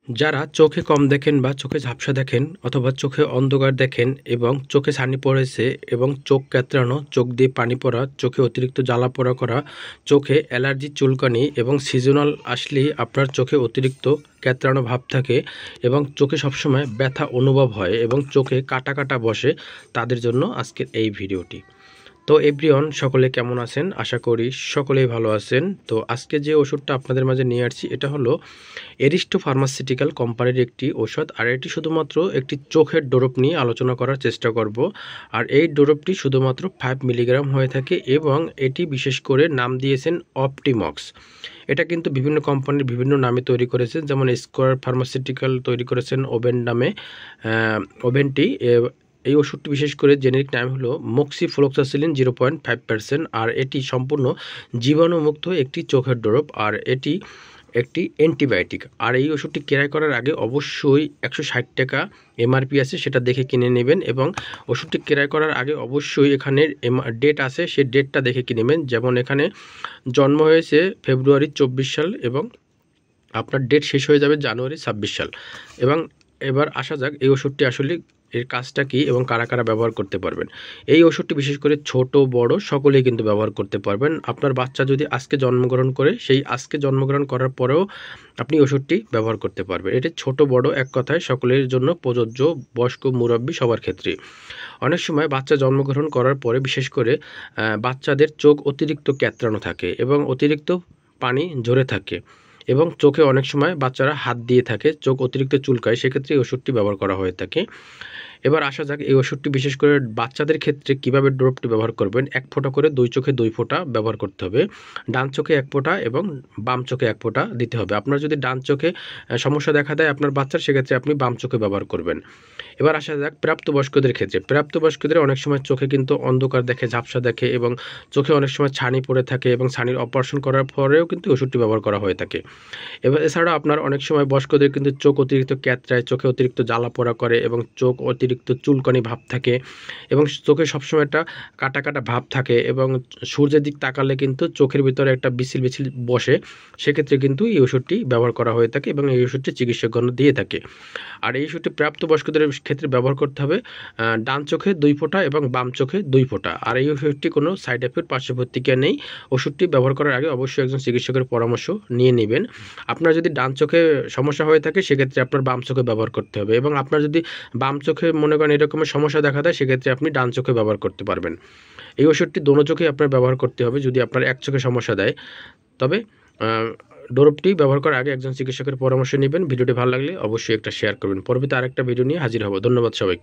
যারা চোখে কম দেখেন বা চোখে ঝাপসা দেখেন অথবা চোখে অন্ধকার দেখেন এবং চোখে ছানি পড়েছে এবং চোখ ক্যাঁতরানো, চোখ দিয়ে পানি পড়া, চোখে অতিরিক্ত জ্বালা পোড়া করা, চোখে অ্যালার্জি, চুলকানি এবং সিজনাল আসলেই আপনার চোখে অতিরিক্ত ক্যাঁতরানো ভাব থাকে এবং চোখে সবসময় ব্যথা অনুভব হয় এবং চোখে কাটা কাটা বসে, তাদের জন্য আজকের এই ভিডিওটি। তো এভরিওয়ান, সকলে কেমন আছেন? আশা করি সকলেই ভালো আছেন। তো আজকে যে ওষুধটা আপনাদের মাঝে নিয়ে আসছি এটা হলো এরিস্টো ফার্মাসিউটিক্যাল কোম্পানির একটি ঔষধ। আর এটি শুধুমাত্র একটি চোখের ড্রপ নিয়ে আলোচনা করার চেষ্টা করব। আর এই ড্রপটি শুধুমাত্র 5 মিলিগ্রাম হয়ে থাকে এবং এটি বিশেষ করে নাম দিয়েছেন অপটিমক্স। এটা কিন্তু বিভিন্ন কোম্পানির বিভিন্ন নামে তৈরি করেছেন, যেমন স্কোয়ার ফার্মাসিউটিক্যাল তৈরি করেছেন ওভেন নামে, ওভেনটি। এই ওষুধটি বিশেষ করে জেনেরিক নাম হলো মোক্সিফ্লোক্সাসিলিন 0.5%। আর এটি সম্পূর্ণ জীবাণুমুক্ত একটি চোখের ড্রপ, আর এটি একটি অ্যান্টিবায়োটিক। আর এই ওষুধটি ক্রয় করার আগে অবশ্যই 160 টাকা এমআরপি আছে, সেটা দেখে কিনে নেবেন। এবং ওষুধটি ক্রয় করার আগে অবশ্যই এখানে ডেট আছে, সেই ডেটটা দেখে কিনে নেবেন। যেমন এখানে জন্ম হয়েছে ফেব্রুয়ারি 24 সাল এবং আপনার ডেট শেষ হয়ে যাবে জানুয়ারি 26 সাল। এবং এবার আসা যাক এই ওষুধটি আসলে এর কাজটা কী এবং কারা কারা ব্যবহার করতে পারবেন। এই ওষুধটি বিশেষ করে ছোট বড় সকলেই কিন্তু ব্যবহার করতে পারবেন। আপনার বাচ্চা যদি আজকে জন্মগ্রহণ করে, সেই আজকে জন্মগ্রহণ করার পরেও আপনি ওষুধটি ব্যবহার করতে পারবেন। এটি ছোট বড় এক কথায় সকলের জন্য প্রযোজ্য, বয়স্ক মুরব্বী সবার ক্ষেত্রে। অনেক সময় বাচ্চা জন্মগ্রহণ করার পরে বিশেষ করে বাচ্চাদের চোখ অতিরিক্ত ক্যাঁতরানো থাকে এবং অতিরিক্ত পানি ঝরে থাকে এবং চোখে অনেক সময় বাচ্চারা হাত দিয়ে থাকে, চোখ অতিরিক্ত চুলকায়, সেক্ষেত্রে এই ওষুধটি ব্যবহার করা হয়ে থাকে। এবার আসা যাক এই ওষুধটি বিশেষ করে বাচ্চাদের ক্ষেত্রে কিভাবে ড্রপটি ব্যবহার করবেন। 1 ফোঁটা করে 2 চোখে 2 ফোঁটা ব্যবহার করতে হবে। ডান চোখে 1 ফোঁটা এবং বাম চোখে 1 ফোঁটা দিতে হবে। আপনার যদি ডান চোখে সমস্যা দেখা দেয় আপনার বাচ্চার, সেক্ষেত্রে আপনি বাম চোখে ব্যবহার করবেন। এবার আসা যাক প্রাপ্তবয়স্কদের ক্ষেত্রে। প্রাপ্তবয়স্কদের অনেক সময় চোখে কিন্তু অন্ধকার দেখে, ঝাপসা দেখে এবং চোখে অনেক সময় ছানি পড়ে থাকে এবং ছানির অপারেশন করার পরেও কিন্তু ওষুধটি ব্যবহার করা হয়ে থাকে। এবার এছাড়া আপনার অনেক সময় বয়স্কদের কিন্তু চোখ অতিরিক্ত ক্যাঁতরায়, চোখে অতিরিক্ত জ্বালা পোড়া করে এবং চোখ অতিরিক্ত চুলকানি ভাব থাকে এবং চোখে সবসময় একটা কাটা কাটা ভাব থাকে এবং সূর্যের দিক তাকালে কিন্তু চোখের ভিতরে একটা বিছিল বিছিল বসে, সেক্ষেত্রে কিন্তু এই ওষুধটি ব্যবহার করা হয়ে থাকে এবং এই ওষুধটি চিকিৎসকগণ দিয়ে থাকে। আর এই ওষুধটি প্রাপ্তবয়স্কদের ক্ষেত্রে ব্যবহার করতে হবে ডান চোখে 2 ফোঁটা এবং বাম চোখে 2 ফোঁটা। আর এই ওষুধটি কোনো সাইড এফেক্ট, পার্শ্ব প্রতিক্রিয়া নেই। ওষুধটি ব্যবহার করার আগে অবশ্যই একজন চিকিৎসকের পরামর্শ নিয়ে নেবেন। আপনার যদি ডান চোখে সমস্যা হয়ে থাকে, সেক্ষেত্রে আপনার বাম চোখে ব্যবহার করতে হবে এবং আপনার যদি বাম চোখে মনে করেন এরকমের সমস্যা দেখা দেয়, সেক্ষেত্রে আপনি ডান চোখে ব্যবহার করতে পারবেন। এই ওষুধটি দোনো চোখেই আপনার ব্যবহার করতে হবে যদি আপনার এক চোখে সমস্যা দেয়। তবে ডোরপটি ব্যবহার করার আগে একজন চিকিৎসকের পরামর্শ নেবেন। ভিডিওটি ভালো লাগলে অবশ্যই একটা শেয়ার করবেন। পরবর্তীতে আরেকটা ভিডিও নিয়ে হাজির হব। ধন্যবাদ সবাইকে।